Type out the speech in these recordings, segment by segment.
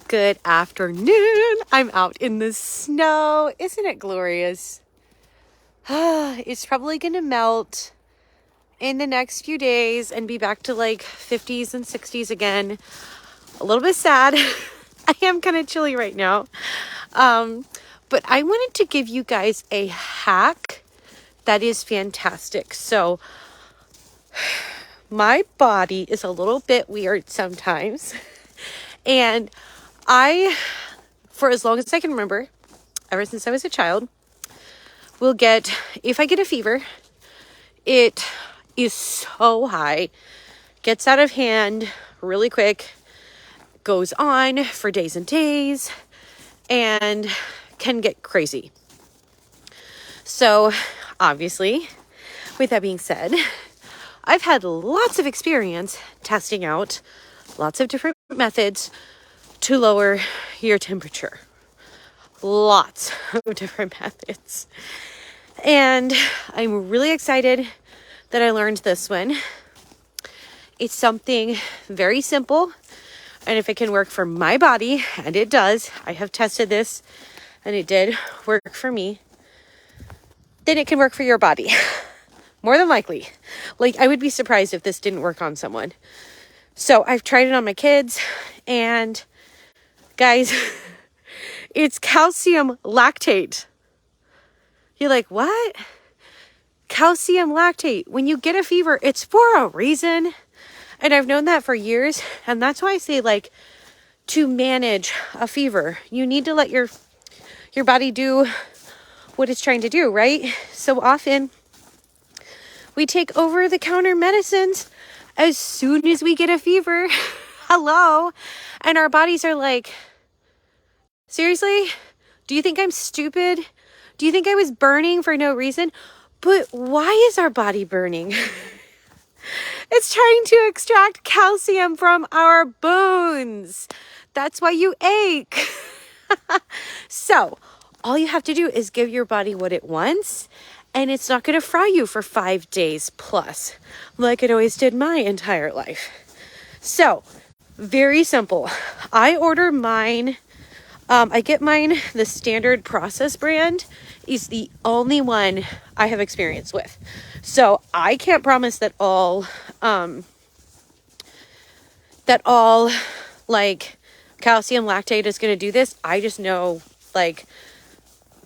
Good afternoon. I'm out in the snow. Isn't it glorious? It's probably going to melt in the next few days and be back to like 50s and 60s again. A little bit sad. I am kind of chilly right now. But I wanted to give you guys a hack that is fantastic. So my body is a little bit weird sometimes. And for as long as I can remember, ever since I was a child, if I get a fever, it is so high, gets out of hand really quick, goes on for days and days, and can get crazy. So obviously, with that being said, I've had lots of experience testing out lots of different methods to lower your temperature. Lots of different methods. And I'm really excited that I learned this one. It's something very simple. And if it can work for my body, and it does, I have tested this and it did work for me, then it can work for your body. More than likely. Like, I would be surprised if this didn't work on someone. So I've tried it on my kids, and guys, it's calcium lactate. You're like, what? Calcium lactate. When you get a fever, it's for a reason. And I've known that for years. And that's why I say, like, to manage a fever, you need to let your body do what it's trying to do, right? So often we take over-the-counter medicines as soon as we get a fever. Hello. And our bodies are like, seriously? Do you think I'm stupid? Do you think I was burning for no reason? But why is our body burning? It's trying to extract calcium from our bones. That's why you ache. So all you have to do is give your body what it wants, and it's not going to fry you for 5 days plus, like it always did my entire life. So, very simple. I order mine. I get mine, the Standard Process brand is the only one I have experience with. So, I can't promise that all like calcium lactate is going to do this. I just know, like,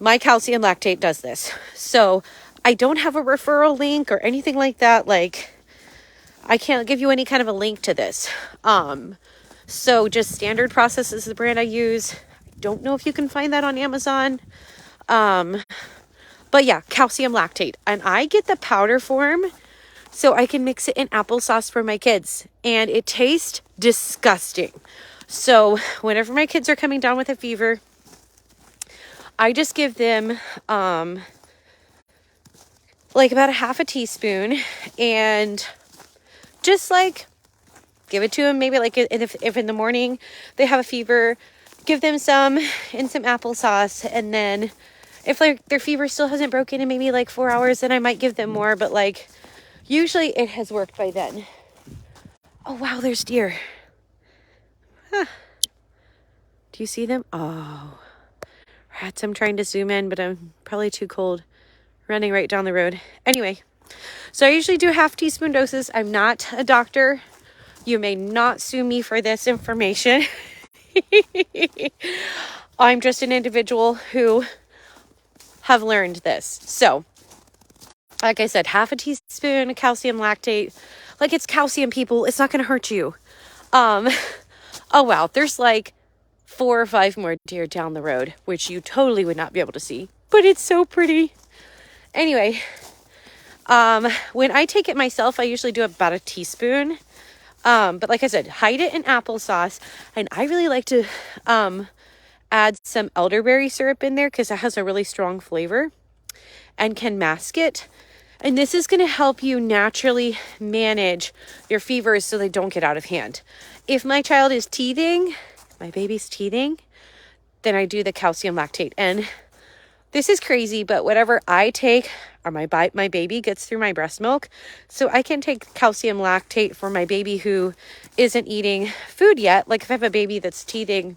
my calcium lactate does this. So I don't have a referral link or anything like that. Like, I can't give you any kind of a link to this. So just Standard Process is the brand I use. I don't know if you can find that on Amazon. But yeah, calcium lactate. And I get the powder form so I can mix it in applesauce for my kids. And it tastes disgusting. So whenever my kids are coming down with a fever, I just give them like about a half a teaspoon, and just like give it to them. Maybe like if in the morning they have a fever, give them some in some applesauce. And then if like their fever still hasn't broken in maybe like 4 hours, then I might give them more. But like usually it has worked by then. Oh wow, there's deer. Huh. Do you see them? Oh. Rats, I'm trying to zoom in, but I'm probably too cold running right down the road. Anyway, so I usually do half teaspoon doses. I'm not a doctor. You may not sue me for this information. I'm just an individual who have learned this. So, like I said, half a teaspoon of calcium lactate. Like, it's calcium, people. It's not going to hurt you. Oh, wow. There's like 4 or 5 more deer down the road, which you totally would not be able to see, but it's so pretty. Anyway, when I take it myself, I usually do about a teaspoon. But like I said, hide it in applesauce. And I really like to add some elderberry syrup in there because it has a really strong flavor and can mask it. And this is going to help you naturally manage your fevers so they don't get out of hand. If my child is teething, my baby's teething, then I do the calcium lactate. And this is crazy, but whatever I take, or my baby gets through my breast milk. So I can take calcium lactate for my baby who isn't eating food yet. Like if I have a baby that's teething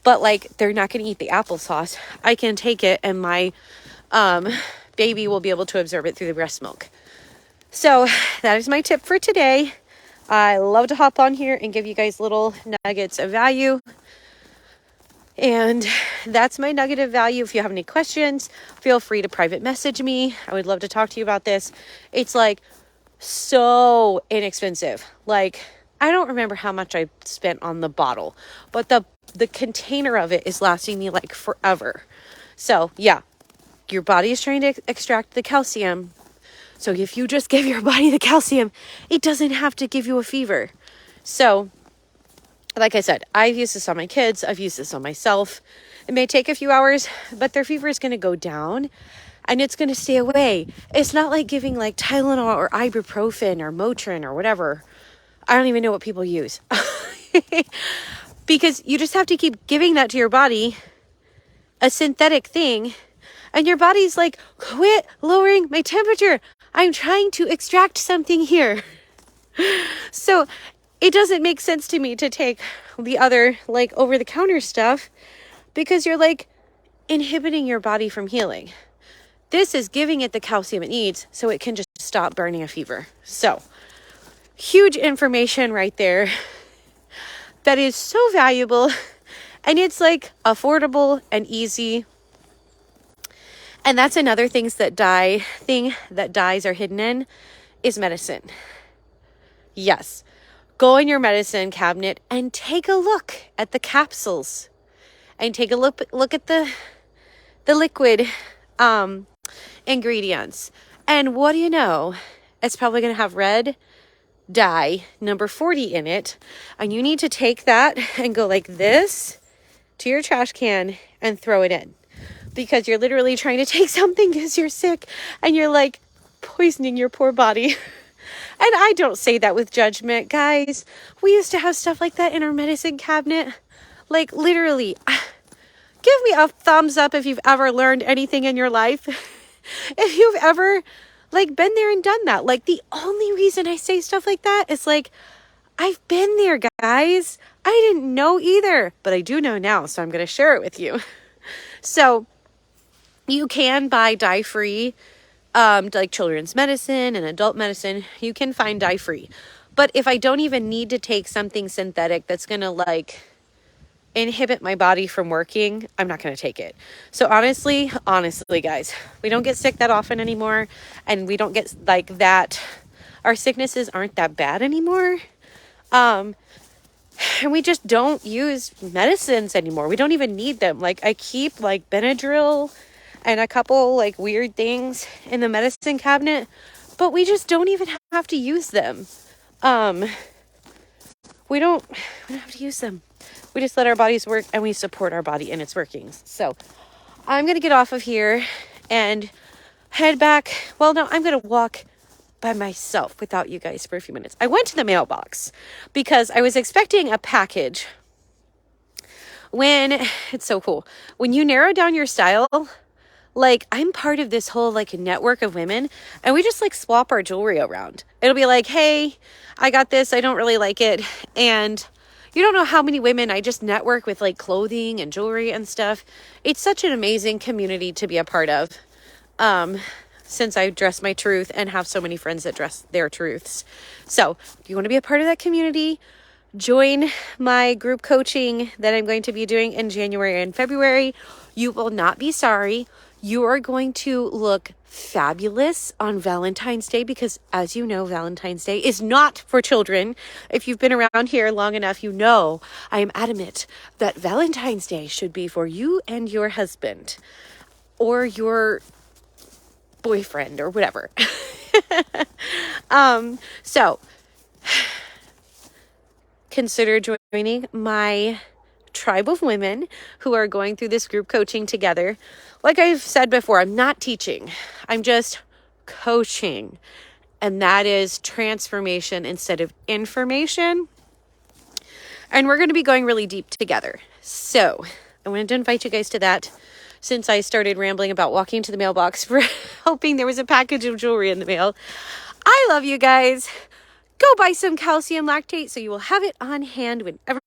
but like they're not going to eat the applesauce. I can take it and my baby will be able to absorb it through the breast milk. So that is my tip for today. I love to hop on here and give you guys little nuggets of value. And that's my nugget of value. If you have any questions, feel free to private message me. I would love to talk to you about this. It's like so inexpensive. Like, I don't remember how much I spent on the bottle, but the container of it is lasting me like forever. So yeah, your body is trying to extract the calcium. So if you just give your body the calcium, it doesn't have to give you a fever. So like I said, I've used this on my kids. I've used this on myself. It may take a few hours, but their fever is going to go down and it's going to stay away. It's not like giving like Tylenol or ibuprofen or Motrin or whatever. I don't even know what people use. Because you just have to keep giving that to your body, a synthetic thing. And your body's like, quit lowering my temperature. I'm trying to extract something here. So it doesn't make sense to me to take the other like over-the-counter stuff because you're like inhibiting your body from healing. This is giving it the calcium it needs so it can just stop burning a fever. So huge information right there that is so valuable, and it's like affordable and easy. And that's another thing that dyes are hidden in is medicine. Yes. Go in your medicine cabinet and take a look at the capsules and take a look at the liquid ingredients. And what do you know? It's probably going to have red dye number 40 in it. And you need to take that and go like this to your trash can and throw it in. Because you're literally trying to take something because you're sick and you're like poisoning your poor body. And I don't say that with judgment, guys. We used to have stuff like that in our medicine cabinet. Like literally, give me a thumbs up if you've ever learned anything in your life. If you've ever like been there and done that. Like the only reason I say stuff like that is like, I've been there, guys. I didn't know either, but I do know now. So I'm going to share it with you. So you can buy dye-free like children's medicine and adult medicine. You can find dye-free. But if I don't even need to take something synthetic that's going to like inhibit my body from working, I'm not going to take it. So honestly, guys, we don't get sick that often anymore. And we don't get like that. Our sicknesses aren't that bad anymore. And we just don't use medicines anymore. We don't even need them. Like I keep like Benadryl and a couple like weird things in the medicine cabinet, but we just don't even have to use them. We don't have to use them. We just let our bodies work and we support our body in its workings. So I'm going to get off of here and head back. Well, no, I'm going to walk by myself without you guys for a few minutes. I went to the mailbox because I was expecting a package. It's so cool. When you narrow down your style, like I'm part of this whole like network of women and we just like swap our jewelry around. It'll be like, hey, I got this. I don't really like it. And you don't know how many women I just network with like clothing and jewelry and stuff. It's such an amazing community to be a part of. Since I dress my truth and have so many friends that dress their truths. So if you want to be a part of that community, join my group coaching that I'm going to be doing in January and February. You will not be sorry. You are going to look fabulous on Valentine's Day because, as you know, Valentine's Day is not for children. If you've been around here long enough, you know I am adamant that Valentine's Day should be for you and your husband or your boyfriend or whatever. So consider joining my tribe of women who are going through this group coaching together. Like I've said before, I'm not teaching. I'm just coaching. And that is transformation instead of information. And we're going to be going really deep together. So I wanted to invite you guys to that since I started rambling about walking to the mailbox for hoping there was a package of jewelry in the mail. I love you guys. Go buy some calcium lactate so you will have it on hand whenever